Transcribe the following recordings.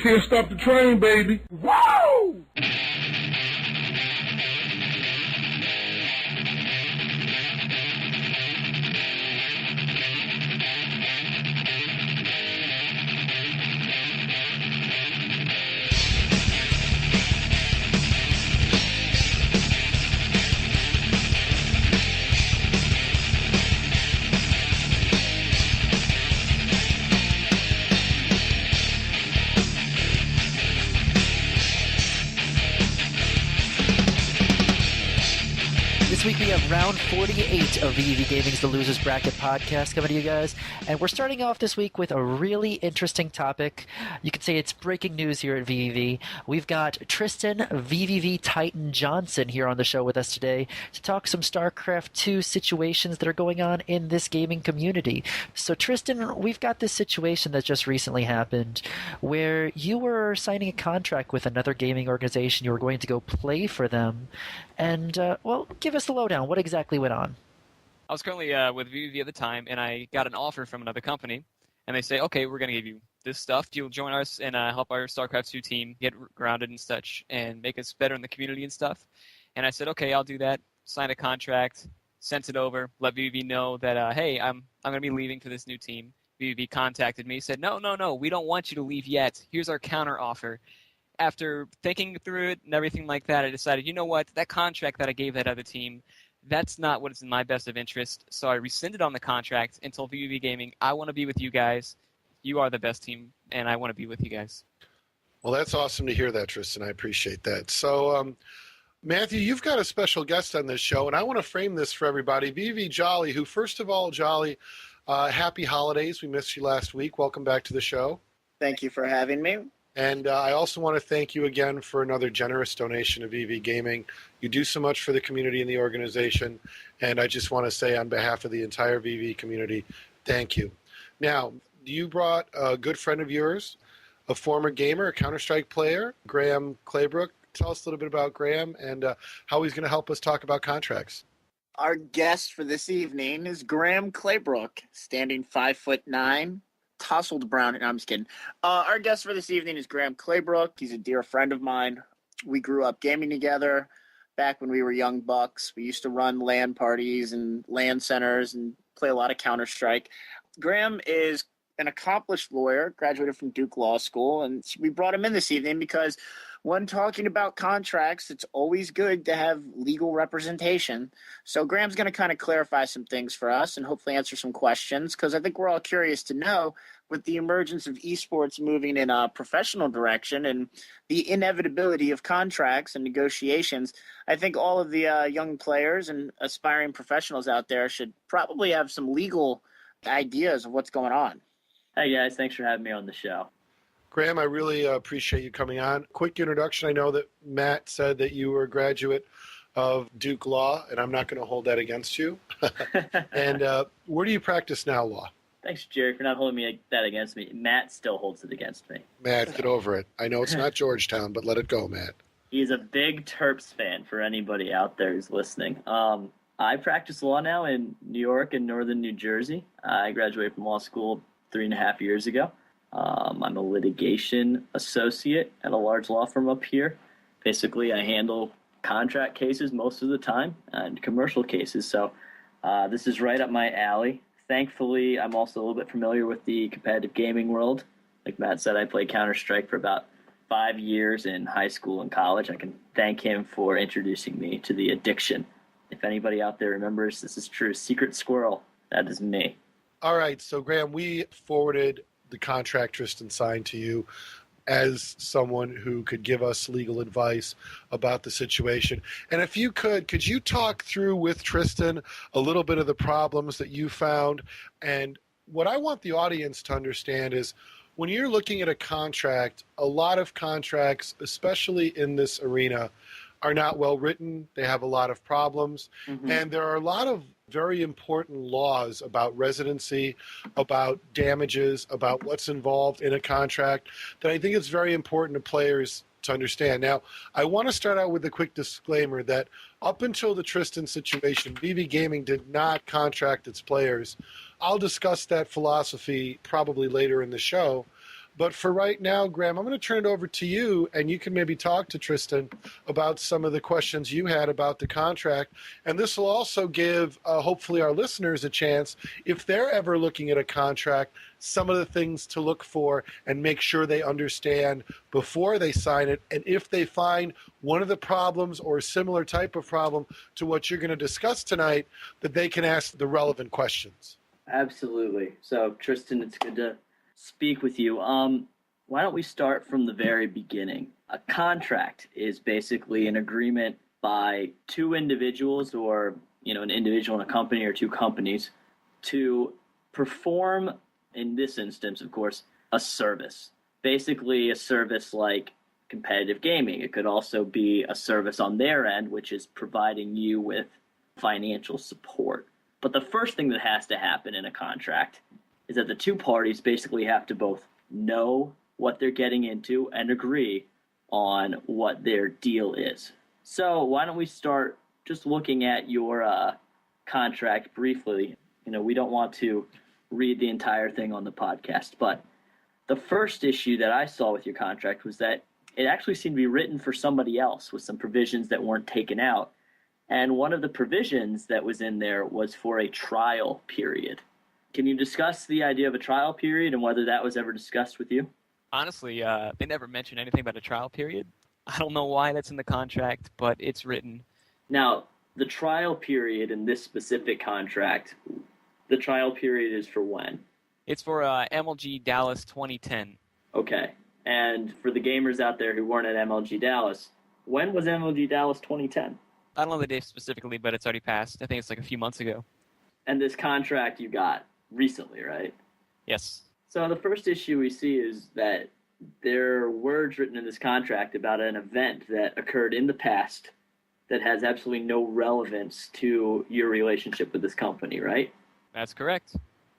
Can't stop the train, baby. Woo! This week we have round 48 of VVV Gaming's The Losers Bracket podcast coming to you guys, and we're starting off this week with a really interesting topic. You could say it's breaking news here at VVV. We've got Tristan VVV Titan Johnson here on the show with us today to talk some Starcraft 2 situations that are going on in this gaming community. So Tristan, we've got this situation that just recently happened where you were signing a contract with another gaming organization. You were going to go play for them, and, well, give us the lowdown. What exactly went on? I was currently with VVV at the time, and I got an offer from another company, and they say, okay, we're going to give you this stuff. You'll join us and help our StarCraft 2 team get grounded and such and make us better in the community and stuff. And I said, okay, I'll do that. Signed a contract, sent it over, let VVV know that, hey, I'm going to be leaving for this new team. VVV contacted me, said, no, we don't want you to leave yet. Here's our counter offer. After thinking through it and everything like that, I decided, you know what, that contract that I gave that other team, that's not what is in my best of interest. So I rescinded on the contract and told VVV Gaming, I want to be with you guys. You are the best team, and I want to be with you guys. Well, that's awesome to hear that, Tristan. I appreciate that. So, Matthew, you've got a special guest on this show, and I want to frame this for everybody. VV Jolly, who, first of all, Jolly, happy holidays. We missed you last week. Welcome back to the show. Thank you for having me. And I also want to thank you again for another generous donation to VV Gaming. You do so much for the community and the organization, and I just want to say on behalf of the entire VV community, thank you. Now, you brought a good friend of yours, a former gamer, a Counter-Strike player, Graham Claybrook. Tell us a little bit about Graham and how he's going to help us talk about contracts. Our guest for this evening is Graham Claybrook, standing 5'9", tousled brown. No, I'm just kidding. Our guest for this evening is Graham Claybrook. He's a dear friend of mine. We grew up gaming together back when we were young bucks. We used to run LAN parties and LAN centers and play a lot of Counter-Strike. Graham is an accomplished lawyer, graduated from Duke Law School, and we brought him in this evening because when talking about contracts, it's always good to have legal representation. So Graham's going to kind of clarify some things for us and hopefully answer some questions, because I think we're all curious to know, with the emergence of esports moving in a professional direction and the inevitability of contracts and negotiations, I think all of the young players and aspiring professionals out there should probably have some legal ideas of what's going on. Hey guys, thanks for having me on the show. Graham, I really appreciate you coming on. Quick introduction. I know that Matt said that you were a graduate of Duke Law, and I'm not going to hold that against you. And where do you practice now, law? Thanks, Jerry, for not holding that against me. Matt still holds it against me. Matt, get over it. I know it's not Georgetown, but let it go, Matt. He's a big Terps fan for anybody out there who's listening. I practice law now in New York and northern New Jersey. I graduated from law school 3.5 years ago. I'm a litigation associate at a large law firm up here. Basically, I handle contract cases most of the time and commercial cases, so this is right up my alley. Thankfully, I'm also a little bit familiar with the competitive gaming world. Like Matt said, I played Counter-Strike for about 5 years in high school and college. I can thank him for introducing me to the addiction. If anybody out there remembers, this is true. Secret Squirrel, that is me. All right, so Graham, we forwarded the contract Tristan signed to you as someone who could give us legal advice about the situation. And if you could you talk through with Tristan a little bit of the problems that you found? And what I want the audience to understand is when you're looking at a contract, a lot of contracts, especially in this arena, are not well written. They have a lot of problems. Mm-hmm. And there are a lot of very important laws about residency, about damages, about what's involved in a contract that I think it's very important to players to understand. Now, I want to start out with a quick disclaimer that up until the Tristan situation, VV Gaming did not contract its players. I'll discuss that philosophy probably later in the show. But for right now, Graham, I'm going to turn it over to you, and you can maybe talk to Tristan about some of the questions you had about the contract. And this will also give, hopefully, our listeners a chance, if they're ever looking at a contract, some of the things to look for and make sure they understand before they sign it. And if they find one of the problems or a similar type of problem to what you're going to discuss tonight, that they can ask the relevant questions. Absolutely. So, Tristan, it's good to speak with you. Why don't we start from the very beginning? A contract is basically an agreement by two individuals, or an individual in a company or two companies, to perform, in this instance, of course, a service. Basically, a service like competitive gaming. It could also be a service on their end, which is providing you with financial support. But the first thing that has to happen in a contract is that the two parties basically have to both know what they're getting into and agree on what their deal is. So why don't we start just looking at your contract briefly. We don't want to read the entire thing on the podcast, but the first issue that I saw with your contract was that it actually seemed to be written for somebody else with some provisions that weren't taken out. And one of the provisions that was in there was for a trial period. Can you discuss the idea of a trial period and whether that was ever discussed with you? Honestly, they never mentioned anything about a trial period. I don't know why that's in the contract, but it's written. Now, the trial period in this specific contract, the trial period is for when? It's for MLG Dallas 2010. Okay. And for the gamers out there who weren't at MLG Dallas, when was MLG Dallas 2010? I don't know the date specifically, but it's already passed. I think it's like a few months ago. And this contract you got recently, right? Yes. So the first issue we see is that there are words written in this contract about an event that occurred in the past that has absolutely no relevance to your relationship with this company, right? That's correct.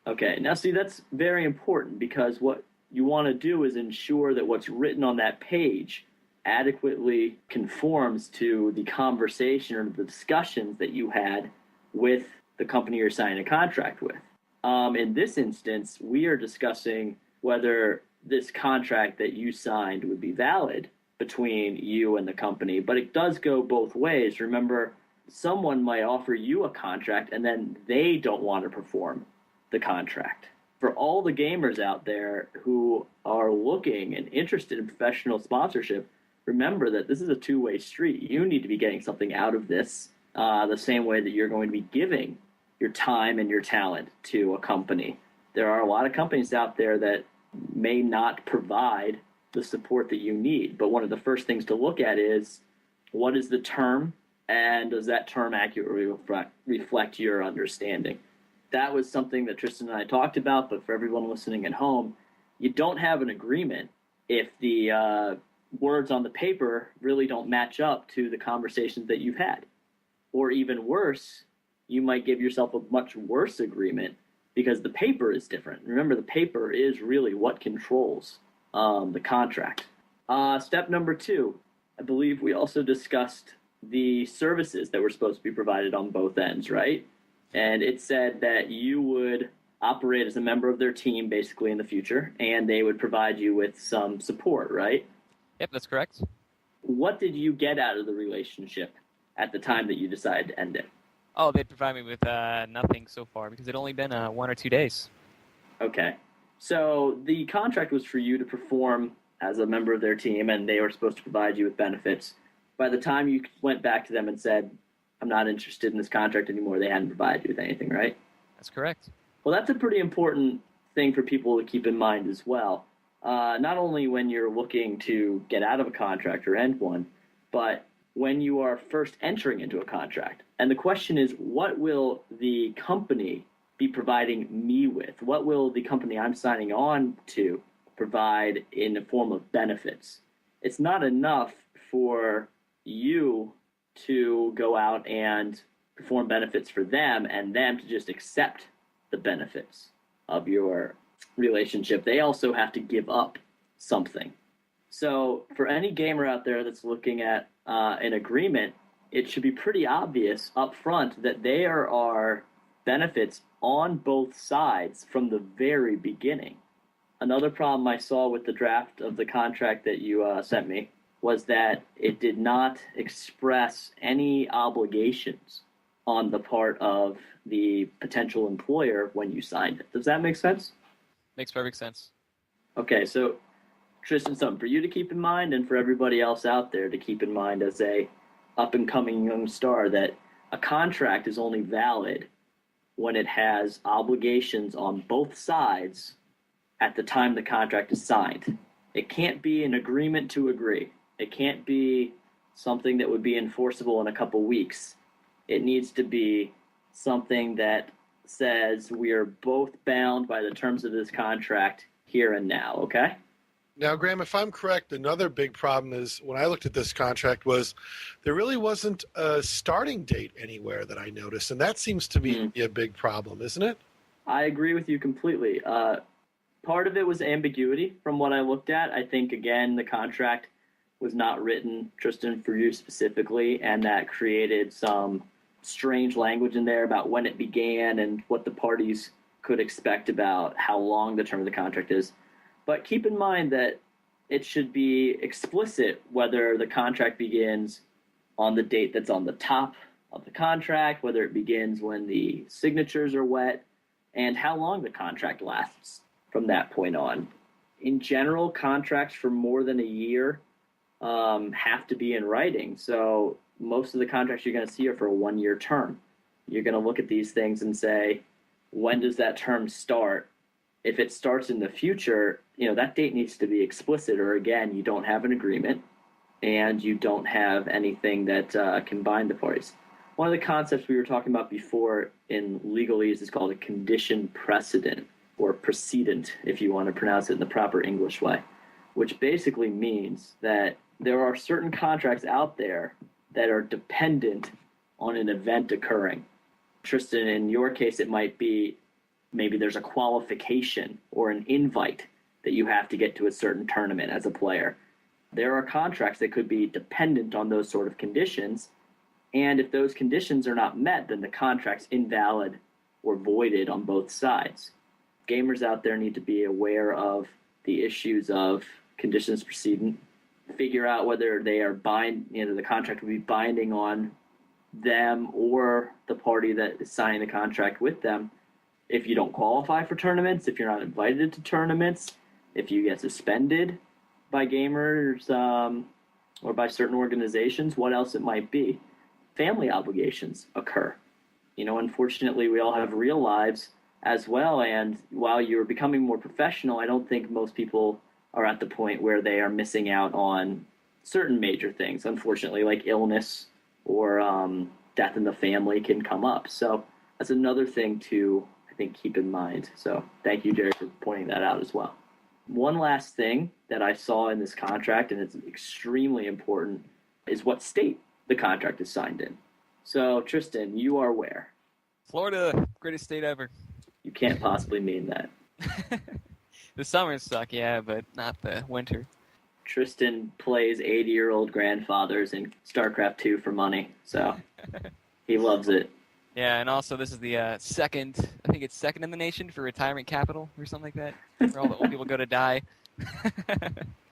Okay, now see, that's very important because what you want to do is ensure that what's written on that page adequately conforms to the conversation or the discussions that you had with the company you're signing a contract with. In this instance, we are discussing whether this contract that you signed would be valid between you and the company, but it does go both ways. Remember, someone might offer you a contract and then they don't want to perform the contract. For all the gamers out there who are looking and interested in professional sponsorship, remember that this is a two-way street. You need to be getting something out of this the same way that you're going to be giving your time and your talent to a company. There are a lot of companies out there that may not provide the support that you need, but one of the first things to look at is what is the term, and does that term accurately reflect your understanding? That was something that Tristan and I talked about, but for everyone listening at home, you don't have an agreement if the words on the paper really don't match up to the conversations that you've had. Or even worse, you might give yourself a much worse agreement because the paper is different. Remember, the paper is really what controls the contract. Step number 2, I believe we also discussed the services that were supposed to be provided on both ends, right? And it said that you would operate as a member of their team basically in the future, and they would provide you with some support, right? Yep, that's correct. What did you get out of the relationship at the time that you decided to end it? Oh, they'd provide me with nothing so far because it'd only been 1 or 2 days. Okay. So the contract was for you to perform as a member of their team, and they were supposed to provide you with benefits. By the time you went back to them and said, I'm not interested in this contract anymore, they hadn't provided you with anything, right? That's correct. Well, that's a pretty important thing for people to keep in mind as well. Not only when you're looking to get out of a contract or end one, but when you are first entering into a contract. And the question is, what will the company be providing me with? What will the company I'm signing on to provide in the form of benefits? It's not enough for you to go out and perform benefits for them and them to just accept the benefits of your relationship. They also have to give up something. So for any gamer out there that's looking at an agreement, it should be pretty obvious up front that there are benefits on both sides from the very beginning. Another problem I saw with the draft of the contract that you sent me was that it did not express any obligations on the part of the potential employer when you signed it. Does that make sense? Makes perfect sense. Okay, so Tristan, something for you to keep in mind and for everybody else out there to keep in mind as a up-and-coming young star, that a contract is only valid when it has obligations on both sides at the time the contract is signed. It can't be an agreement to agree. It can't be something that would be enforceable in a couple weeks. It needs to be something that says we are both bound by the terms of this contract here and now, okay? Now, Graham, if I'm correct, another big problem is when I looked at this contract was there really wasn't a starting date anywhere that I noticed, and that seems to be a big problem, isn't it? I agree with you completely. Part of it was ambiguity from what I looked at. I think, again, the contract was not written, Tristan, for you specifically, and that created some strange language in there about when it began and what the parties could expect about how long the term of the contract is. But keep in mind that it should be explicit whether the contract begins on the date that's on the top of the contract, whether it begins when the signatures are wet, and how long the contract lasts from that point on. In general, contracts for more than a year have to be in writing. So most of the contracts you're going to see are for a 1-year term. You're going to look at these things and say, when does that term start? If it starts in the future, that date needs to be explicit, or again, you don't have an agreement and you don't have anything that can bind the parties. One of the concepts we were talking about before in legalese is called a condition precedent, or precedent, if you want to pronounce it in the proper English way, which basically means that there are certain contracts out there that are dependent on an event occurring. Tristan, in your case, it might be maybe there's a qualification or an invite that you have to get to a certain tournament as a player. There are contracts that could be dependent on those sort of conditions, and if those conditions are not met, then the contract's invalid or voided on both sides. Gamers out there need to be aware of the issues of conditions precedent, figure out whether they are the contract will be binding on them or the party that is signing the contract with them. If you don't qualify for tournaments, if you're not invited to tournaments, if you get suspended by gamers or by certain organizations, what else it might be. Family obligations occur. Unfortunately, we all have real lives as well, and while you're becoming more professional, I don't think most people are at the point where they are missing out on certain major things. Unfortunately, like illness or death in the family can come up. So that's another thing to, I think, keep in mind. So thank you, Jerry, for pointing that out as well. One last thing that I saw in this contract, and it's extremely important, is what state the contract is signed in. So, Tristan, you are where? Florida, greatest state ever. You can't possibly mean that. The summers suck, yeah, but not the winter. Tristan plays 80-year-old grandfathers in Starcraft 2 for money, so he loves it. Yeah, and also this is the second in the nation for retirement capital or something like that, where all the old people go to die.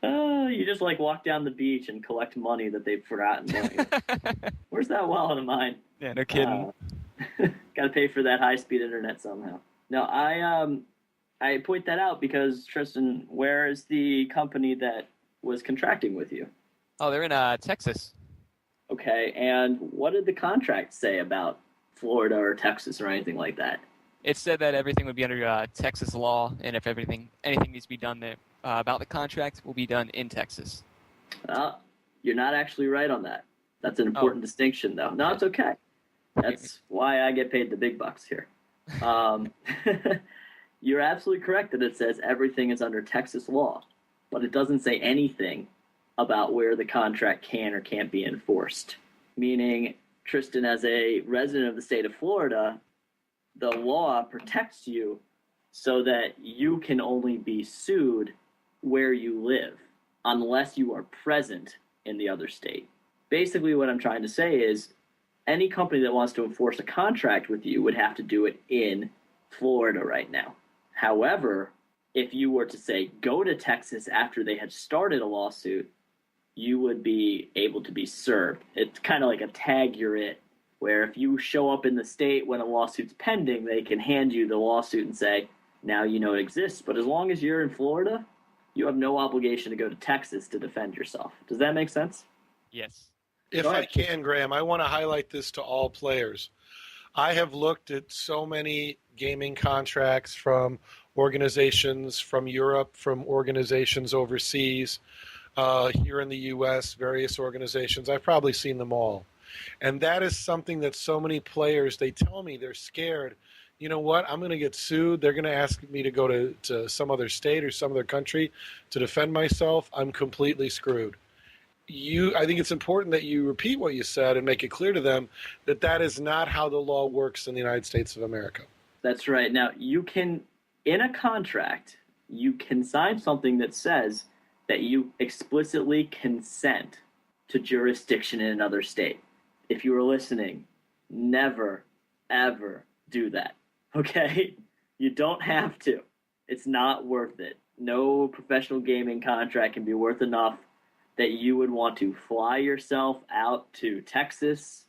You just walk down the beach and collect money that they've forgotten. Where's that wallet of mine? Yeah, no kidding. Got to pay for that high-speed internet somehow. No, I point that out because, Tristan, where is the company that was contracting with you? Oh, they're in Texas. Okay, and what did the contract say about Florida or Texas or anything like that? It said that everything would be under Texas law, and if anything needs to be done there, about the contract will be done in Texas. You're not actually right on that. That's an important distinction, though. No, it's okay. That's why I get paid the big bucks here. You're absolutely correct that it says everything is under Texas law, but it doesn't say anything about where the contract can or can't be enforced. Meaning, Tristan, as a resident of the state of Florida, the law protects you so that you can only be sued where you live unless you are present in the other state. Basically, what I'm trying to say is any company that wants to enforce a contract with you would have to do it in Florida right now. However, if you were to say go to Texas after they had started a lawsuit, you would be able to be served. It's kind of like a tag you're it, where if you show up in the state when a lawsuit's pending, they can hand you the lawsuit and say, now you know it exists. But as long as you're in Florida, you have no obligation to go to Texas to defend yourself. Does that make sense? Yes. If I can, Graham, I want to highlight this to all players. I have looked at so many gaming contracts from organizations from Europe, from organizations overseas, here in the U.S., various organizations. I've probably seen them all. And that is something that so many players, they tell me they're scared. You know what? I'm going to get sued. They're going to ask me to go to some other state or some other country to defend myself. I'm completely screwed. I think it's important that you repeat what you said and make it clear to them that that is not how the law works in the United States of America. That's right. Now, you can, in a contract, you can sign something that says that you explicitly consent to jurisdiction in another state. If you were listening, never, ever do that, okay? You don't have to. It's not worth it. No professional gaming contract can be worth enough that you would want to fly yourself out to Texas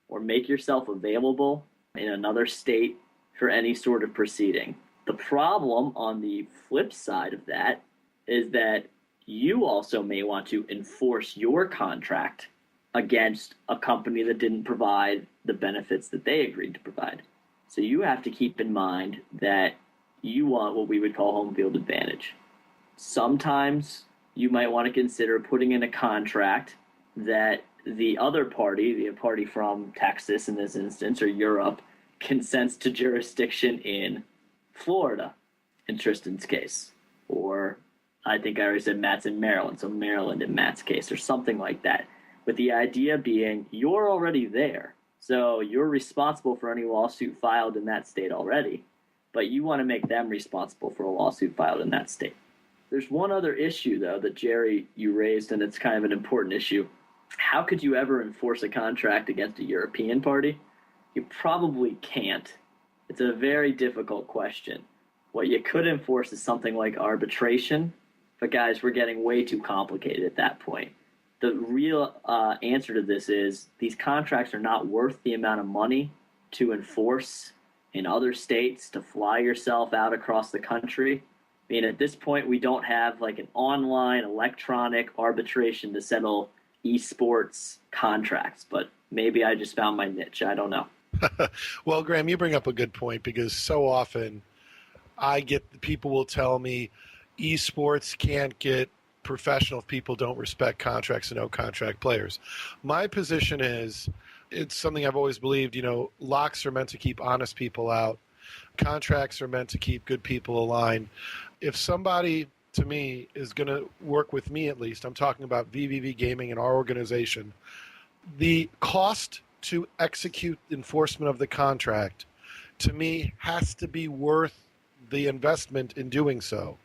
or make yourself available in another state for any sort of proceeding. The problem on the flip side of that is that you also may want to enforce your contract against a company that didn't provide the benefits that they agreed to provide. So you have to keep in mind that you want what we would call home field advantage. Sometimes you might want to consider putting in a contract that the other party, the party from Texas in this instance, or Europe, consents to jurisdiction in Florida, in Tristan's case. Or I think I already said Matt's in Maryland, so Maryland in Matt's case, or something like that. With the idea being you're already there, so you're responsible for any lawsuit filed in that state already, but you want to make them responsible for a lawsuit filed in that state. There's one other issue, though, that Jerry, you raised, and it's kind of an important issue. How could you ever enforce a contract against a European party? You probably can't. It's a very difficult question. What you could enforce is something like arbitration, but guys, we're getting way too complicated at that point. The real answer to this is these contracts are not worth the amount of money to enforce in other states, to fly yourself out across the country. I mean, at this point, we don't have like an online electronic arbitration to settle esports contracts, but maybe I just found my niche. I don't know. Well, Graham, you bring up a good point because so often I get people will tell me esports can't get professional if people don't respect contracts and no contract players. My position is it's something I've always believed, locks are meant to keep honest people out. Contracts are meant to keep good people aligned. If somebody, to me, is going to work with me at least, I'm talking about VVV Gaming and our organization, the cost to execute enforcement of the contract, to me, has to be worth the investment in doing so.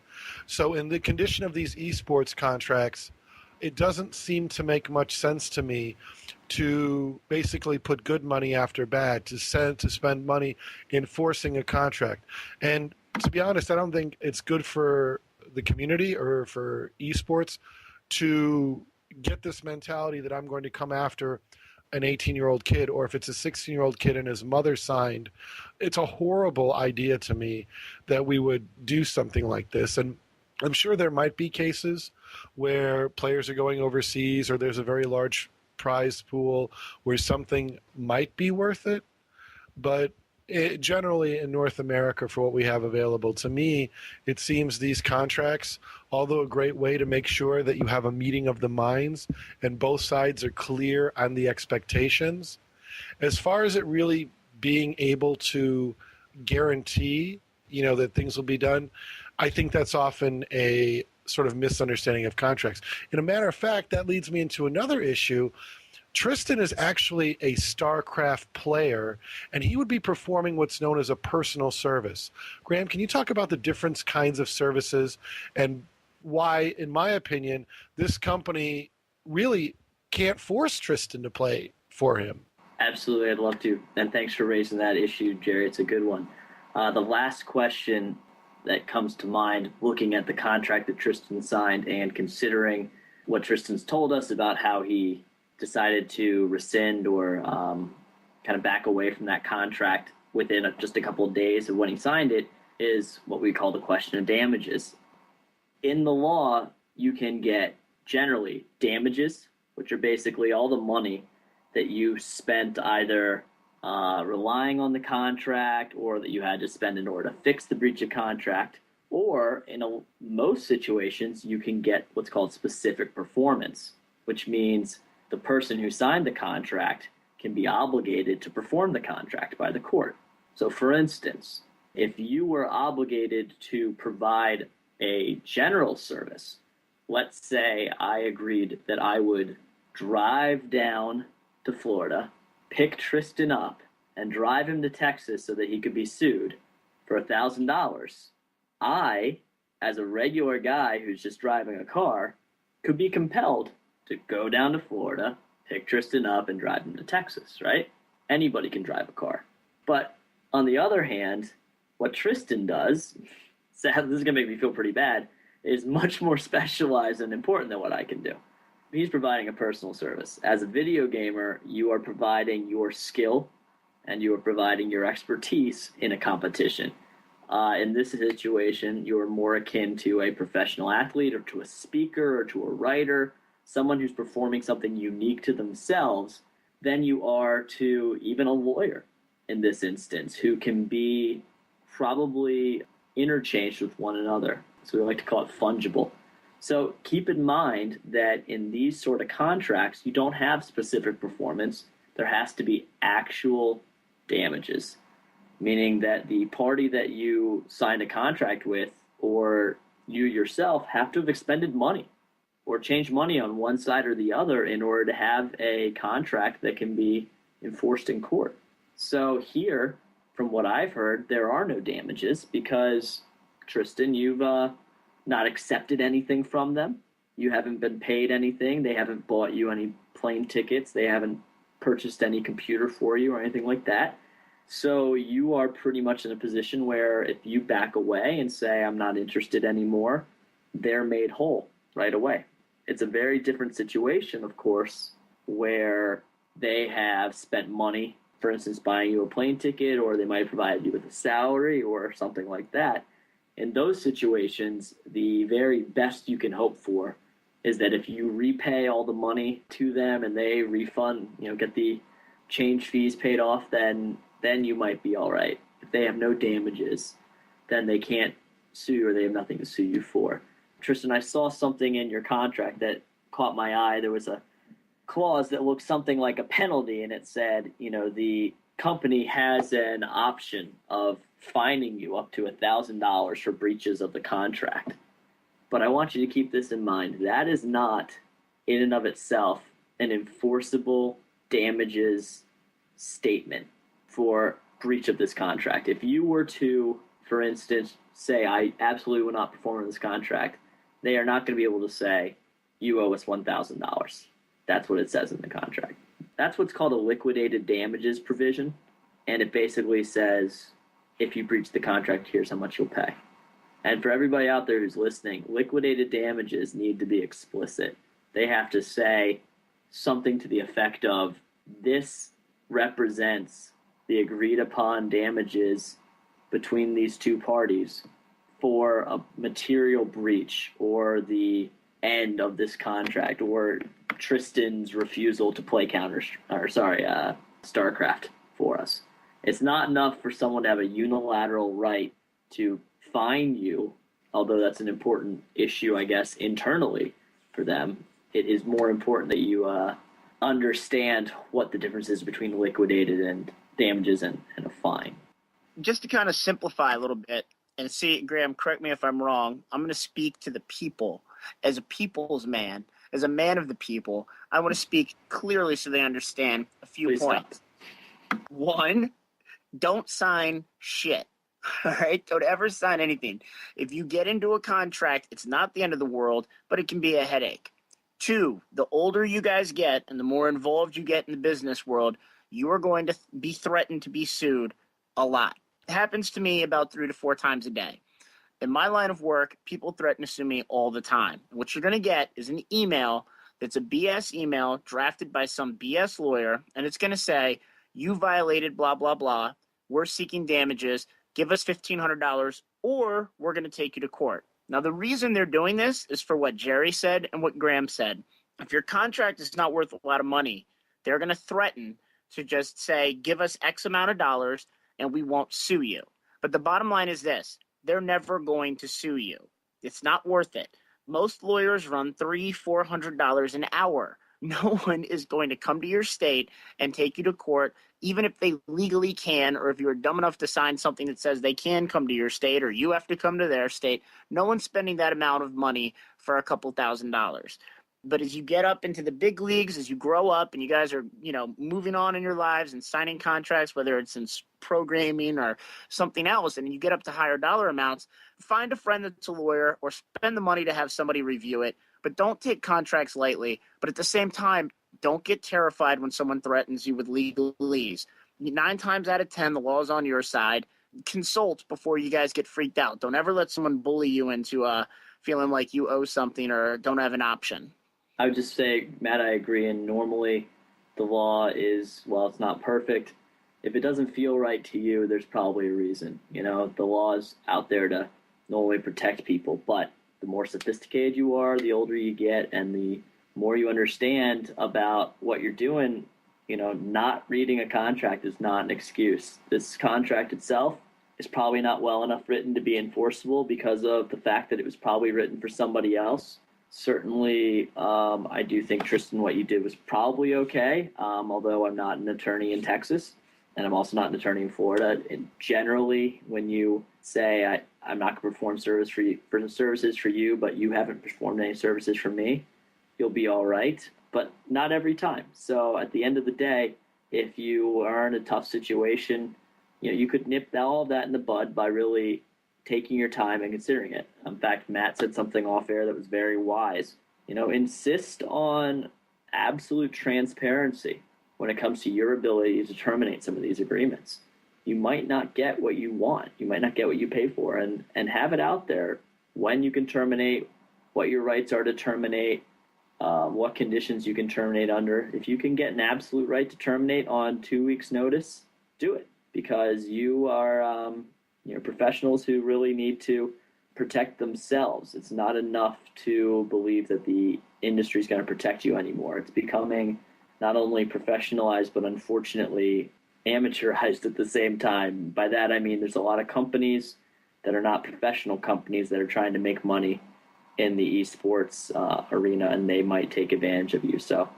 So in the condition of these esports contracts, it doesn't seem to make much sense to me to basically put good money after bad, to spend money enforcing a contract. And to be honest, I don't think it's good for the community or for esports to get this mentality that I'm going to come after an 18-year-old kid, or if it's a 16-year-old kid and his mother signed. It's a horrible idea to me that we would do something like this. And I'm sure there might be cases where players are going overseas or there's a very large prize pool where something might be worth it. But generally in North America, for what we have available, to me, it seems these contracts, although a great way to make sure that you have a meeting of the minds and both sides are clear on the expectations, as far as it really being able to guarantee, that things will be done, I think that's often a sort of misunderstanding of contracts. And a matter of fact, that leads me into another issue. Tristan is actually a Starcraft player, and he would be performing what's known as a personal service. Graham, can you talk about the different kinds of services and why, in my opinion, this company really can't force Tristan to play for him? Absolutely, I'd love to. And thanks for raising that issue, Jerry. It's a good one. The last question, that comes to mind looking at the contract that Tristan signed and considering what Tristan's told us about how he decided to rescind or kind of back away from that contract within just a couple of days of when he signed it, is what we call the question of damages. In the law, you can get generally damages, which are basically all the money that you spent either relying on the contract or that you had to spend in order to fix the breach of contract. Or in most situations, you can get what's called specific performance, which means the person who signed the contract can be obligated to perform the contract by the court. So for instance, if you were obligated to provide a general service, let's say I agreed that I would drive down to Florida, pick Tristan up, and drive him to Texas so that he could be sued for $1,000, I, as a regular guy who's just driving a car, could be compelled to go down to Florida, pick Tristan up, and drive him to Texas, right? Anybody can drive a car. But on the other hand, what Tristan does, sadly, this is going to make me feel pretty bad, is much more specialized and important than what I can do. He's providing a personal service. As a video gamer, you are providing your skill and you are providing your expertise in a competition. In this situation, you're more akin to a professional athlete or to a speaker or to a writer, someone who's performing something unique to themselves, than you are to even a lawyer in this instance, who can be probably interchanged with one another. So we like to call it fungible. So keep in mind that in these sort of contracts, you don't have specific performance. There has to be actual damages, meaning that the party that you signed a contract with or you yourself have to have expended money or changed money on one side or the other in order to have a contract that can be enforced in court. So here, from what I've heard, there are no damages because, Tristan, you've not accepted anything from them. You haven't been paid anything. They haven't bought you any plane tickets. They haven't purchased any computer for you or anything like that. So you are pretty much in a position where if you back away and say, I'm not interested anymore, they're made whole right away. It's a very different situation, of course, where they have spent money, for instance, buying you a plane ticket, or they might provide you with a salary or something like that. In those situations, the very best you can hope for is that if you repay all the money to them and they refund, get the change fees paid off, then you might be all right. If they have no damages, then they can't sue or they have nothing to sue you for. Tristan, I saw something in your contract that caught my eye. There was a clause that looked something like a penalty, and it said, the company has an option of fining you up to $1,000 for breaches of the contract. But I want you to keep this in mind. That is not, in and of itself, an enforceable damages statement for breach of this contract. If you were to, for instance, say, I absolutely will not perform in this contract, they are not going to be able to say, you owe us $1,000. That's what it says in the contract. That's what's called a liquidated damages provision. And it basically says, if you breach the contract, here's how much you'll pay. And for everybody out there who's listening, liquidated damages need to be explicit. They have to say something to the effect of, this represents the agreed upon damages between these two parties for a material breach or the end of this contract or Tristan's refusal to play Starcraft for us. It's not enough for someone to have a unilateral right to fine you, although that's an important issue, I guess, internally for them. It is more important that you understand what the difference is between liquidated and damages and a fine. Just to kind of simplify a little bit and see, Graham, correct me if I'm wrong, I'm going to speak to the people as a people's man, as a man of the people. I want to speak clearly so they understand a few Please points. One, don't sign shit. All right? Don't ever sign anything. If you get into a contract, it's not the end of the world, but it can be a headache. Two, the older you guys get and the more involved you get in the business world, you are going to be threatened to be sued a lot. It happens to me about 3 to 4 times a day. In my line of work, people threaten to sue me all the time. And what you're going to get is an email that's a BS email drafted by some BS lawyer, and it's going to say, you violated blah, blah, blah. We're seeking damages. Give us $1,500 or we're going to take you to court. Now, the reason they're doing this is for what Jerry said and what Graham said. If your contract is not worth a lot of money, they're going to threaten to just say, give us X amount of dollars and we won't sue you. But the bottom line is this. They're never going to sue you. It's not worth it. Most lawyers run $300-$400 an hour. No one is going to come to your state and take you to court, even if they legally can, or if you're dumb enough to sign something that says they can come to your state or you have to come to their state. No one's spending that amount of money for a couple $1,000s. But as you get up into the big leagues, as you grow up and you guys are, moving on in your lives and signing contracts, whether it's in programming or something else, and you get up to higher dollar amounts, find a friend that's a lawyer or spend the money to have somebody review it. But don't take contracts lightly. But at the same time, don't get terrified when someone threatens you with legalese. 9 times out of 10, the law is on your side. Consult before you guys get freaked out. Don't ever let someone bully you into feeling like you owe something or don't have an option. I would just say, Matt, I agree. And normally the law is, well, it's not perfect. If it doesn't feel right to you, there's probably a reason. The law is out there to normally protect people. But the more sophisticated you are, the older you get, and the more you understand about what you're doing, not reading a contract is not an excuse. This contract itself is probably not well enough written to be enforceable because of the fact that it was probably written for somebody else. Certainly, I do think, Tristan, what you did was probably okay, although I'm not an attorney in Texas, and I'm also not an attorney in Florida. And generally, when you say, I'm not going to perform services for you, but you haven't performed any services for me, you'll be all right, but not every time. So at the end of the day, if you are in a tough situation, you could nip all of that in the bud by really taking your time and considering it. In fact, Matt said something off air that was very wise. Insist on absolute transparency when it comes to your ability to terminate some of these agreements. You might not get what you want. You might not get what you pay for, and have it out there when you can terminate, what your rights are to terminate, what conditions you can terminate under. If you can get an absolute right to terminate on 2 weeks' notice, do it, because you are professionals who really need to protect themselves. It's not enough to believe that the industry is going to protect you anymore. It's becoming not only professionalized, but unfortunately amateurized at the same time. By that, I mean there's a lot of companies that are not professional companies that are trying to make money in the esports arena, and they might take advantage of you. So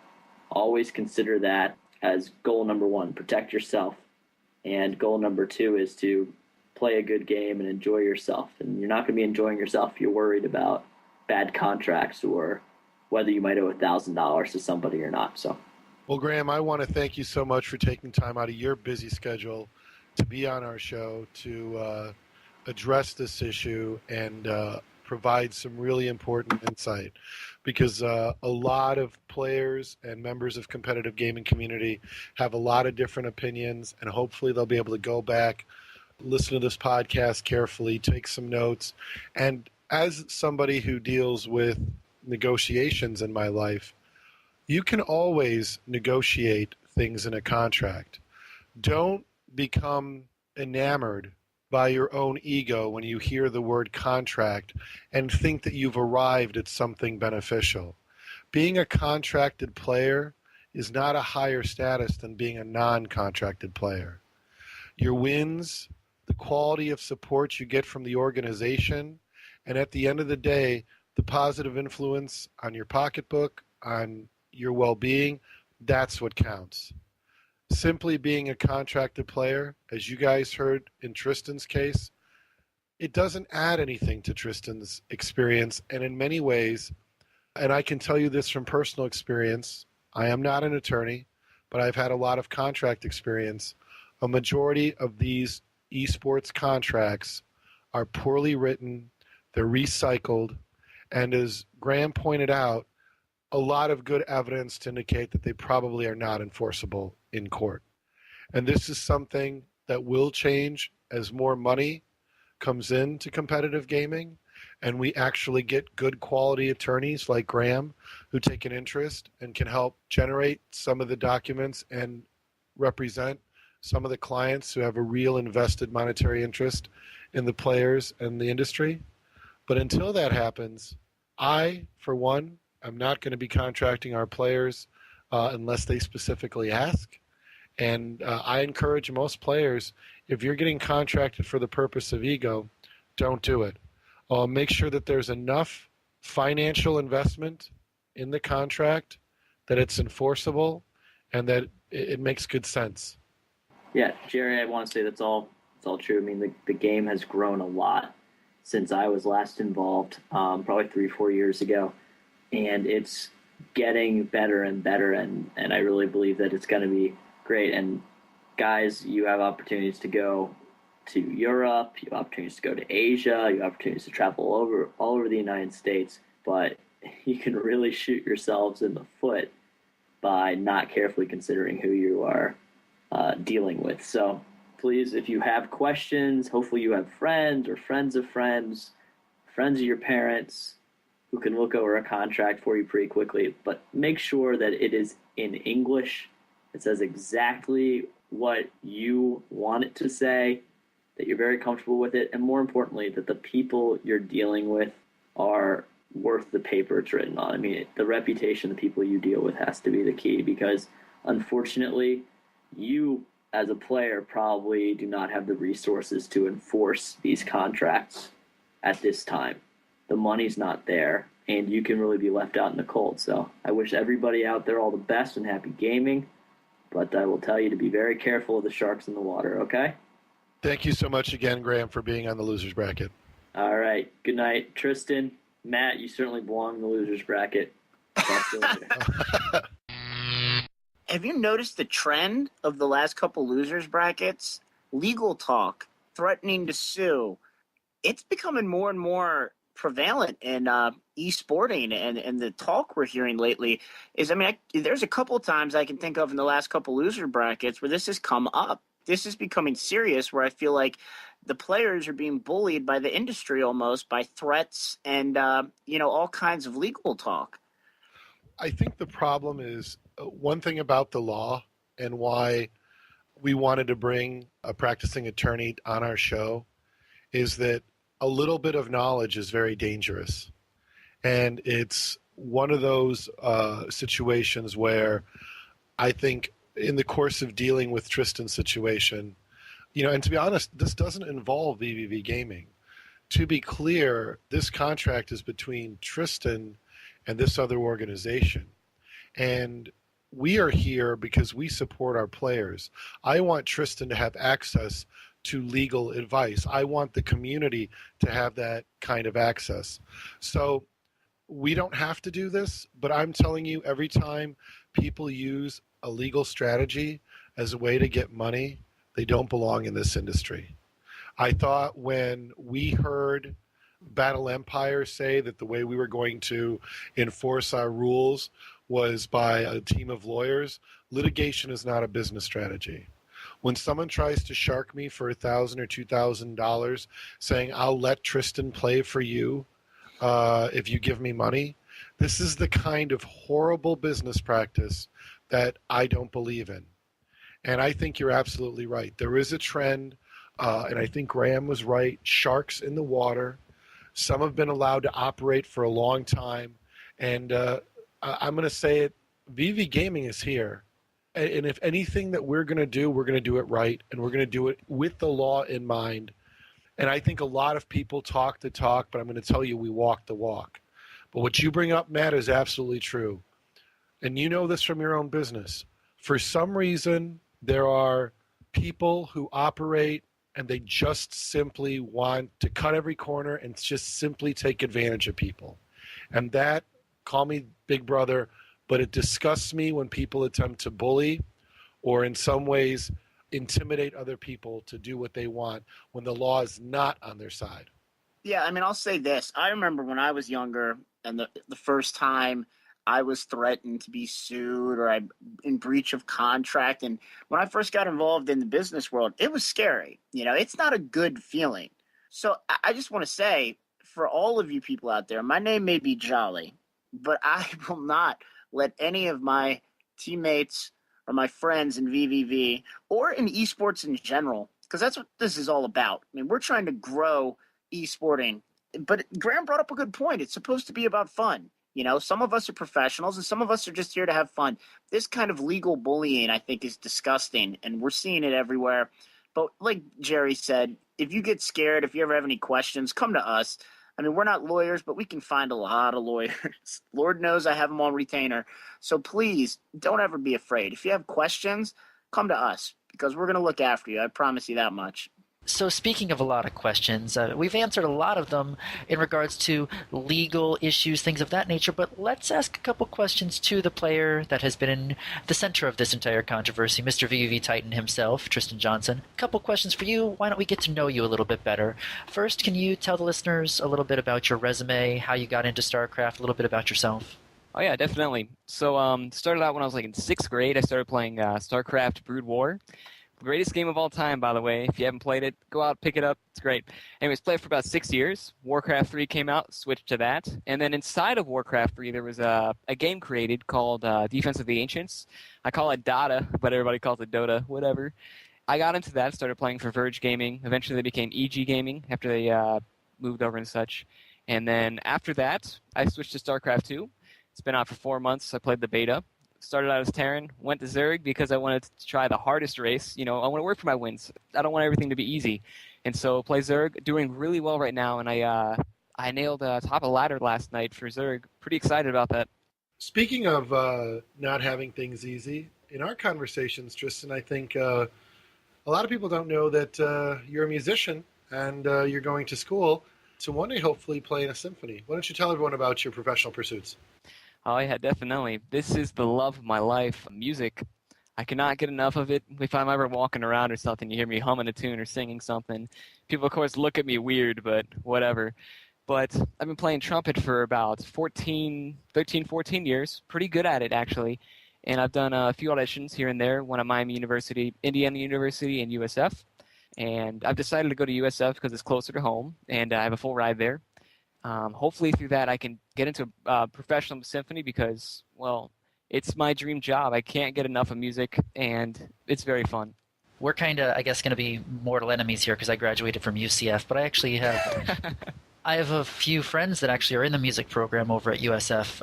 always consider that as goal number 1, protect yourself. And goal number 2 is to play a good game and enjoy yourself. And you're not going to be enjoying yourself if you're worried about bad contracts or whether you might owe $1,000 to somebody or not. So, well, Graham, I want to thank you so much for taking time out of your busy schedule to be on our show to address this issue and provide some really important insight, because a lot of players and members of competitive gaming community have a lot of different opinions, and hopefully they'll be able to go back, listen to this podcast carefully, take some notes. And as somebody who deals with negotiations in my life, you can always negotiate things in a contract. Don't become enamored by your own ego when you hear the word contract and think that you've arrived at something beneficial. Being a contracted player is not a higher status than being a non-contracted player. Your wins, the quality of support you get from the organization, and at the end of the day, the positive influence on your pocketbook, on your well-being, that's what counts. Simply being a contracted player, as you guys heard in Tristan's case, it doesn't add anything to Tristan's experience. And in many ways, and I can tell you this from personal experience, I am not an attorney, but I've had a lot of contract experience. A majority of these esports contracts are poorly written, they're recycled, and as Graham pointed out, a lot of good evidence to indicate that they probably are not enforceable in court. And this is something that will change as more money comes into competitive gaming, and we actually get good quality attorneys like Graham who take an interest and can help generate some of the documents and represent some of the clients who have a real invested monetary interest in the players and the industry. But until that happens, I, for one, am not going to be contracting our players unless they specifically ask. And I encourage most players, if you're getting contracted for the purpose of ego, don't do it. Make sure that there's enough financial investment in the contract that it's enforceable and that it makes good sense. Yeah, Jerry, I want to say that's all true. I mean, the game has grown a lot since I was last involved, probably 3-4 years ago, and it's getting better and better, and I really believe that it's going to be great. And guys, you have opportunities to go to Europe, you have opportunities to go to Asia, you have opportunities to travel all over the United States, but you can really shoot yourselves in the foot by not carefully considering who you are dealing with. So please, if you have questions, hopefully you have friends or friends of friends of your parents who can look over a contract for you pretty quickly, but make sure that it is in English. It says exactly what you want it to say, that you're very comfortable with it, and more importantly, that the people you're dealing with are worth the paper it's written on. I mean, the reputation of the people you deal with has to be the key, because unfortunately, you as a player probably do not have the resources to enforce these contracts at this time. The money's not there, and you can really be left out in the cold. So I wish everybody out there all the best and happy gaming, but I will tell you to be very careful of the sharks in the water, okay? Thank you so much again, Graham, for being on the Losers Bracket. All right. Good night, Tristan. Matt, you certainly belong in the Losers Bracket. Talk to you later. Have you noticed the trend of the last couple losers brackets? Legal talk, threatening to sue. It's becoming more and more prevalent in esporting, and the talk we're hearing lately is, there's a couple times I can think of in the last couple loser brackets where this has come up. This is becoming serious, where I feel like the players are being bullied by the industry almost by threats and, all kinds of legal talk. I think the problem is one thing about the law and why we wanted to bring a practicing attorney on our show is that a little bit of knowledge is very dangerous. And it's one of those situations where I think in the course of dealing with Tristan's situation, and to be honest, this doesn't involve VVV Gaming. To be clear, this contract is between Tristan and this other organization. And we are here because we support our players. I want Tristan to have access to legal advice. I want the community to have that kind of access. So we don't have to do this, but I'm telling you, every time people use a legal strategy as a way to get money, they don't belong in this industry. I thought when we heard Battle Empire say that the way we were going to enforce our rules was by a team of lawyers, litigation is not a business strategy. When someone tries to shark me for $1,000 or $2,000 saying, I'll let Tristan play for you if you give me money, this is the kind of horrible business practice that I don't believe in. And I think you're absolutely right. There is a trend, and I think Graham was right, sharks in the water. Some have been allowed to operate for a long time. And I'm going to say it, VV Gaming is here. And if anything that we're going to do it right, and we're going to do it with the law in mind. And I think a lot of people talk the talk, but I'm going to tell you we walk the walk. But what you bring up, Matt, is absolutely true. And you know this from your own business. For some reason, there are people who operate and they just simply want to cut every corner and just simply take advantage of people. And that, call me big brother, but it disgusts me when people attempt to bully or in some ways intimidate other people to do what they want when the law is not on their side. Yeah, I'll say this. I remember when I was younger and the first time I was threatened to be sued or I'm in breach of contract. And when I first got involved in the business world, it was scary. It's not a good feeling. So I just want to say, for all of you people out there, my name may be Jolly, but I will not let any of my teammates or my friends in VVV or in esports in general, because that's what this is all about. I mean, we're trying to grow esporting, but Graham brought up a good point. It's supposed to be about fun. You know, some of us are professionals and some of us are just here to have fun. This kind of legal bullying, I think, is disgusting, and we're seeing it everywhere. But like Jerry said, if you get scared, if you ever have any questions, come to us. I mean, we're not lawyers, but we can find a lot of lawyers. Lord knows I have them on retainer. So please don't ever be afraid. If you have questions, come to us because we're going to look after you. I promise you that much. So speaking of a lot of questions, we've answered a lot of them in regards to legal issues, things of that nature, but let's ask a couple questions to the player that has been in the center of this entire controversy, Mr. VVV Titan himself, Tristan Johnson. A couple questions for you. Why don't we get to know you a little bit better? First, can you tell the listeners a little bit about your resume, how you got into StarCraft, a little bit about yourself? Oh yeah, definitely. So started out when I was like in 6th grade. I started playing Starcraft Brood War. Greatest game of all time, by the way. If you haven't played it, go out, pick it up. It's great. Anyways, played for about 6 years. Warcraft 3 came out, switched to that. And then inside of Warcraft 3, there was a game created called Defense of the Ancients. I call it Dota, but everybody calls it Dota, whatever. I got into that, started playing for Verge Gaming. Eventually they became EG Gaming after they moved over and such. And then after that, I switched to StarCraft 2. It's been out for 4 months. I played the beta. Started out as Terran, went to Zerg because I wanted to try the hardest race. You know, I want to work for my wins. I don't want everything to be easy. And so play Zerg, doing really well right now. And I nailed top of ladder last night for Zerg. Pretty excited about that. Speaking of not having things easy, in our conversations, Tristan, I think a lot of people don't know that you're a musician and you're going to school to one day hopefully play in a symphony. Why don't you tell everyone about your professional pursuits? Oh yeah, definitely. This is the love of my life, music. I cannot get enough of it. If I'm ever walking around or something, you hear me humming a tune or singing something. People, of course, look at me weird, but whatever. But I've been playing trumpet for about 13, 14 years. Pretty good at it, actually. And I've done a few auditions here and there, one at Miami University, Indiana University, and USF. And I've decided to go to USF because it's closer to home, and I have a full ride there. Hopefully through that I can get into professional symphony because, well, it's my dream job. I can't get enough of music, and it's very fun. We're kind of, I guess, going to be mortal enemies here because I graduated from UCF, but I actually have I have a few friends that actually are in the music program over at USF.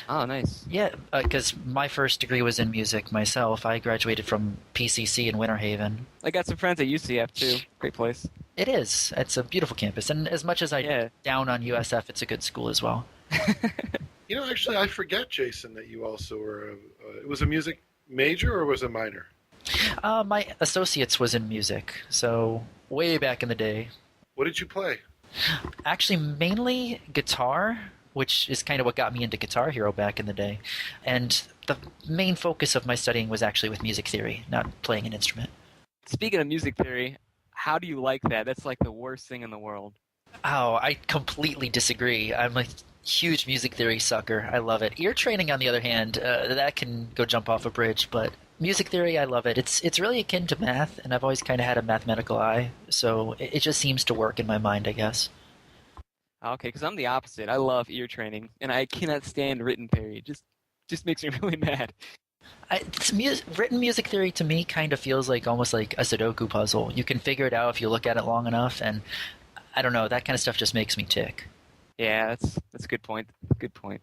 Oh, nice. Yeah, because my first degree was in music myself. I graduated from PCC in Winter Haven. I got some friends at UCF, too. Great place. It is. It's a beautiful campus. And as much as I down on USF, it's a good school as well. You know, actually, I forget, Jason, that you also were it was a music major or was it a minor? My associate's was in music, so way back in the day. What did you play? Actually, mainly guitar, which is kind of what got me into Guitar Hero back in the day. And the main focus of my studying was actually with music theory, not playing an instrument. Speaking of music theory, how do you like that? That's like the worst thing in the world. Oh, I completely disagree. I'm a huge music theory sucker. I love it. Ear training, on the other hand, that can go jump off a bridge, but music theory, I love it. It's really akin to math, and I've always kind of had a mathematical eye, so it just seems to work in my mind, I guess. Okay, because I'm the opposite. I love ear training, and I cannot stand written theory. It just makes me really mad. Written music theory to me kind of feels like almost like a Sudoku puzzle. You can figure it out if you look at it long enough, and I don't know, that kind of stuff just makes me tick. Yeah, that's a good point. Good point.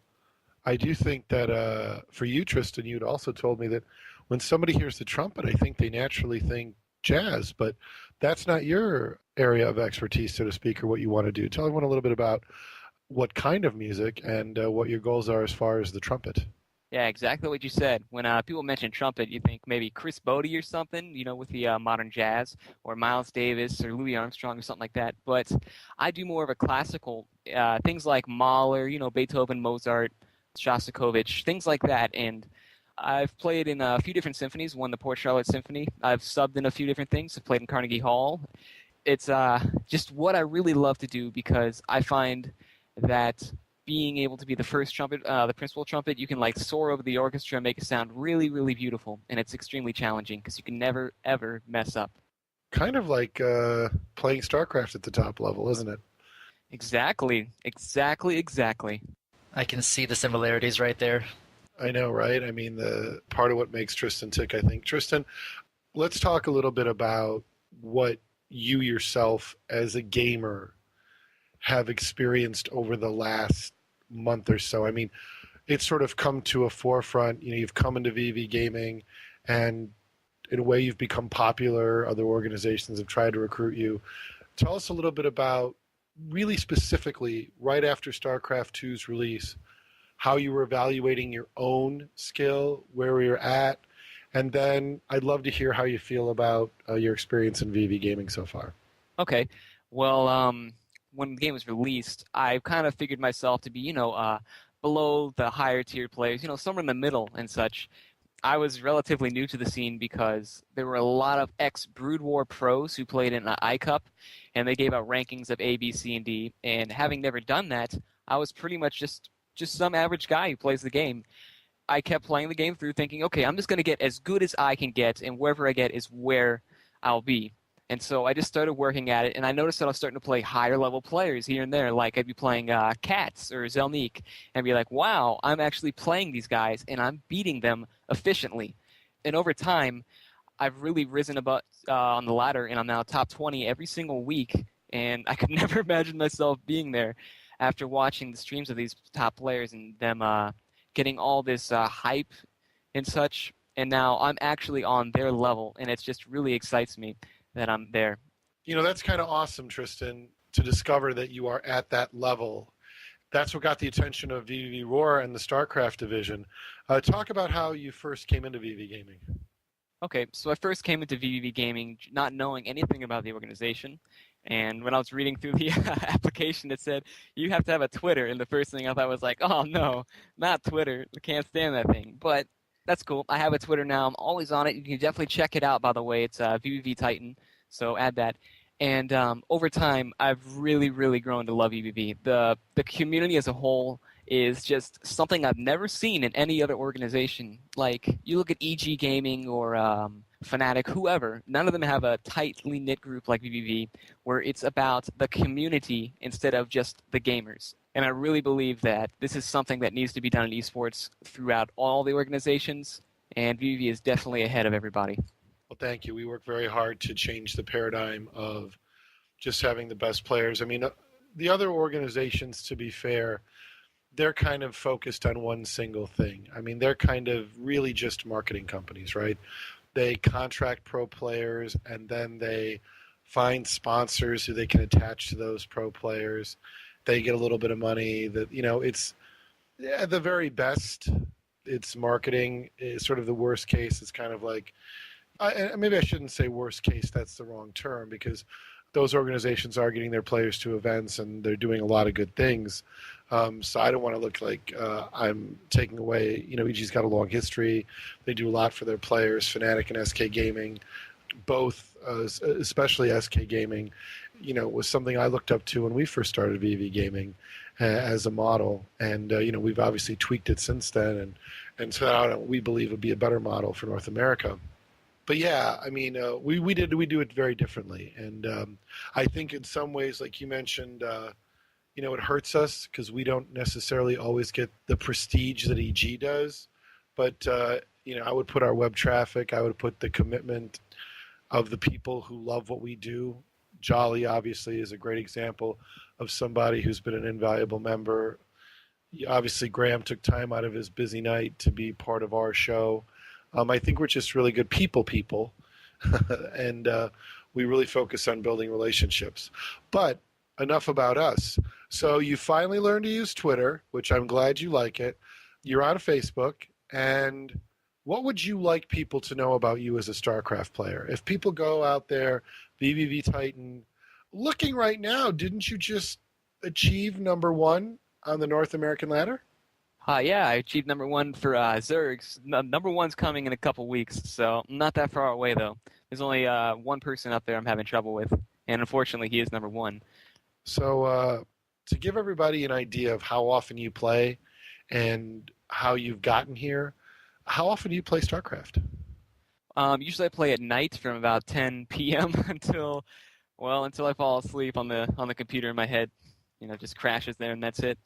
I do think that for you, Tristan, you'd also told me that when somebody hears the trumpet, I think they naturally think jazz, but that's not your area of expertise, so to speak, or what you want to do. Tell everyone a little bit about what kind of music and what your goals are as far as the trumpet. Yeah, exactly what you said. When people mention trumpet, you think maybe Chris Bodie or something, you know, with the modern jazz, or Miles Davis or Louis Armstrong or something like that. But I do more of a classical, things like Mahler, you know, Beethoven, Mozart, Shostakovich, things like that. And I've played in a few different symphonies, won the Port Charlotte Symphony. I've subbed in a few different things. I've played in Carnegie Hall. It's just what I really love to do because I find that being able to be the first trumpet, the principal trumpet, you can like soar over the orchestra and make it sound really, really beautiful. And it's extremely challenging because you can never, ever mess up. Kind of like playing Starcraft at the top level, isn't it? Exactly. I can see the similarities right there. I know, right? I mean, the part of what makes Tristan tick, I think. Tristan, let's talk a little bit about what you yourself as a gamer have experienced over the last month or so. I mean, it's sort of come to a forefront. You know, you've come into VV gaming, and in a way, you've become popular. Other organizations have tried to recruit you. Tell us a little bit about, really specifically, right after StarCraft 2's release, how you were evaluating your own skill, where we were at, and then I'd love to hear how you feel about your experience in VV gaming so far. Okay. Well, when the game was released, I kind of figured myself to be, below the higher tier players, somewhere in the middle and such. I was relatively new to the scene because there were a lot of ex-Brood War pros who played in iCup, and they gave out rankings of A, B, C, and D. And having never done that, I was pretty much just some average guy who plays the game. I kept playing the game through thinking, okay, I'm just going to get as good as I can get, and wherever I get is where I'll be. And so I just started working at it, and I noticed that I was starting to play higher level players here and there. Like I'd be playing Cats or Zelnique, and be like, wow, I'm actually playing these guys, and I'm beating them efficiently. And over time, I've really risen about on the ladder, and I'm now top 20 every single week. And I could never imagine myself being there after watching the streams of these top players and them getting all this hype and such. And now I'm actually on their level, and it just really excites me that I'm there. You know, that's kind of awesome, Tristan, to discover that you are at that level. That's what got the attention of VV Roar and the StarCraft division. Talk about how you first came into VV gaming. Okay, so I first came into VVV Gaming not knowing anything about the organization, and when I was reading through the application, it said, you have to have a Twitter, and the first thing I thought was like, oh no, not Twitter, I can't stand that thing, but that's cool. I have a Twitter now, I'm always on it, you can definitely check it out, by the way, it's VVV Titan, so add that. And over time, I've really, really grown to love VVV. The community as a whole is just something I've never seen in any other organization. Like, you look at EG Gaming or Fnatic, whoever, none of them have a tightly knit group like VVV where it's about the community instead of just the gamers. And I really believe that this is something that needs to be done in esports throughout all the organizations, and VVV is definitely ahead of everybody. Well, thank you. We work very hard to change the paradigm of just having the best players. I mean, the other organizations, to be fair, they're kind of focused on one single thing. I mean, they're kind of really just marketing companies, right? They contract pro players, and then they find sponsors who they can attach to those pro players. They get a little bit of money. That, you know, it's at the very best, it's marketing. It's sort of the worst case. It's kind of like, maybe I shouldn't say worst case. That's the wrong term, because those organizations are getting their players to events and they're doing a lot of good things. So I don't want to look like I'm taking away, you know, EG's got a long history. They do a lot for their players, Fnatic and SK Gaming, both, especially SK Gaming, you know, was something I looked up to when we first started VV Gaming as a model. And, you know, we've obviously tweaked it since then. And so now we believe would be a better model for North America. But yeah, I mean, we do it very differently, and I think in some ways, like you mentioned, you know, it hurts us because we don't necessarily always get the prestige that EG does. But you know, I would put our web traffic, I would put the commitment of the people who love what we do. Jolly obviously is a great example of somebody who's been an invaluable member. Obviously, Graham took time out of his busy night to be part of our show. I think we're just really good people, and we really focus on building relationships. But enough about us. So you finally learned to use Twitter, which I'm glad you like it. You're on Facebook, and what would you like people to know about you as a StarCraft player? If people go out there, VVV Titan, looking right now, didn't you just achieve #1 on the North American ladder? Yeah, I achieved #1 for Zergs. #1's coming in a couple weeks, so I'm not that far away, though. There's only one person up there I'm having trouble with, and unfortunately, he is #1. So to give everybody an idea of how often you play and how you've gotten here, how often do you play StarCraft? Usually I play at night from about 10 p.m. until I fall asleep on the computer in my head. Just crashes there and that's it.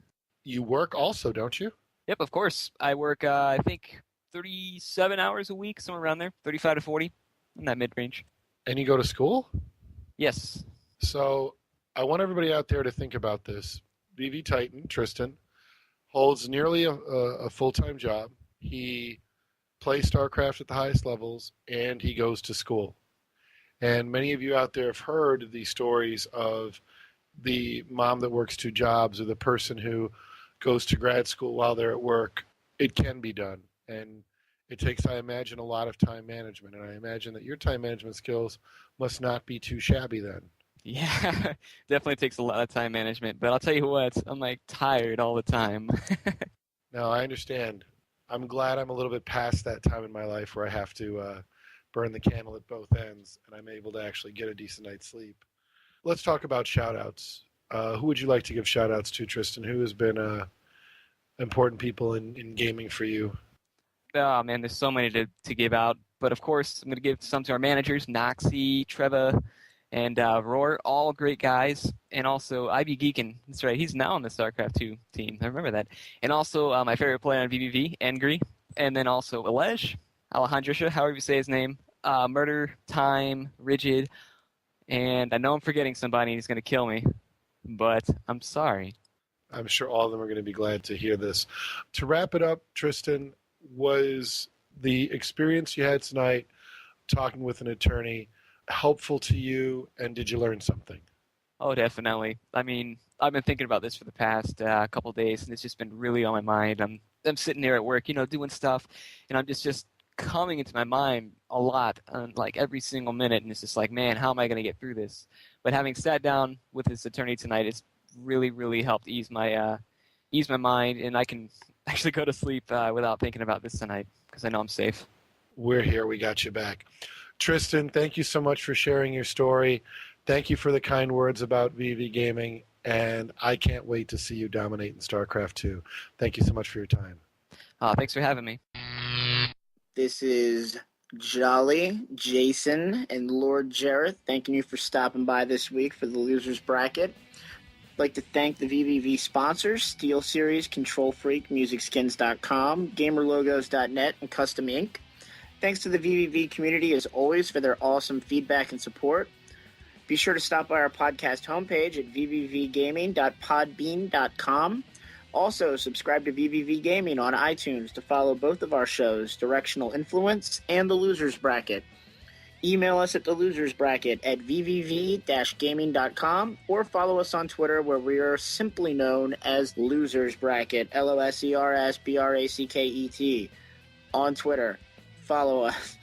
You work also, don't you? Yep, of course. I work, I think, 37 hours a week, somewhere around there, 35 to 40, in that mid-range. And you go to school? Yes. So I want everybody out there to think about this. VV Titan, Tristan, holds nearly a full-time job. He plays Starcraft at the highest levels, and he goes to school. And many of you out there have heard the stories of the mom that works 2 jobs or the person who goes to grad school while they're at work. It can be done. And it takes, I imagine, a lot of time management. And I imagine that your time management skills must not be too shabby then. Yeah, definitely takes a lot of time management. But I'll tell you what, I'm like tired all the time. Now, I understand. I'm glad I'm a little bit past that time in my life where I have to burn the candle at both ends and I'm able to actually get a decent night's sleep. Let's talk about shout-outs. Who would you like to give shout-outs to, Tristan? Who has been important people in gaming for you? Oh, man, there's so many to give out. But, of course, I'm going to give some to our managers, Noxie, Treva, and Roar, all great guys. And also IB Geekin. That's right, he's now on the StarCraft 2 team. I remember that. And also my favorite player on VVV, Engri. And then also Alejandro, however you say his name, Murder, Time, Rigid. And I know I'm forgetting somebody and he's going to kill me. But I'm sorry. I'm sure all of them are going to be glad to hear this. To wrap it up, Tristan, was the experience you had tonight talking with an attorney helpful to you, and did you learn something? Oh, definitely. I mean, I've been thinking about this for the past couple of days, and it's just been really on my mind. I'm sitting there at work, doing stuff, and I'm just coming into my mind a lot, like every single minute, and it's just like, man, how am I going to get through this? But having sat down with this attorney tonight, it's really, really helped ease my mind, and I can actually go to sleep without thinking about this tonight because I know I'm safe. We're here. We got you back. Tristan, thank you so much for sharing your story. Thank you for the kind words about VV Gaming, and I can't wait to see you dominate in StarCraft 2. Thank you so much for your time. Thanks for having me. This is Jolly, Jason, and Lord Jareth thanking you for stopping by this week for the Losers Bracket. I'd like to thank the VVV sponsors, SteelSeries, Control Freak, MusicSkins.com, GamerLogos.net, and Custom Ink. Thanks to the VVV community, as always, for their awesome feedback and support. Be sure to stop by our podcast homepage at vvvgaming.podbean.com. Also, subscribe to VVV Gaming on iTunes to follow both of our shows, Directional Influence and The Losers Bracket. Email us at thelosersbracket at vvv-gaming.com or follow us on Twitter, where we are simply known as Losers Bracket, LOSERSBRACKET, on Twitter. Follow us.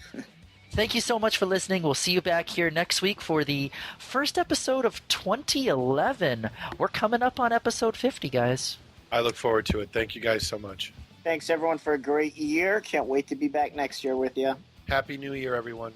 Thank you so much for listening. We'll see you back here next week for the first episode of 2011. We're coming up on episode 50, guys. I look forward to it. Thank you guys so much. Thanks, everyone, for a great year. Can't wait to be back next year with you. Happy New Year, everyone.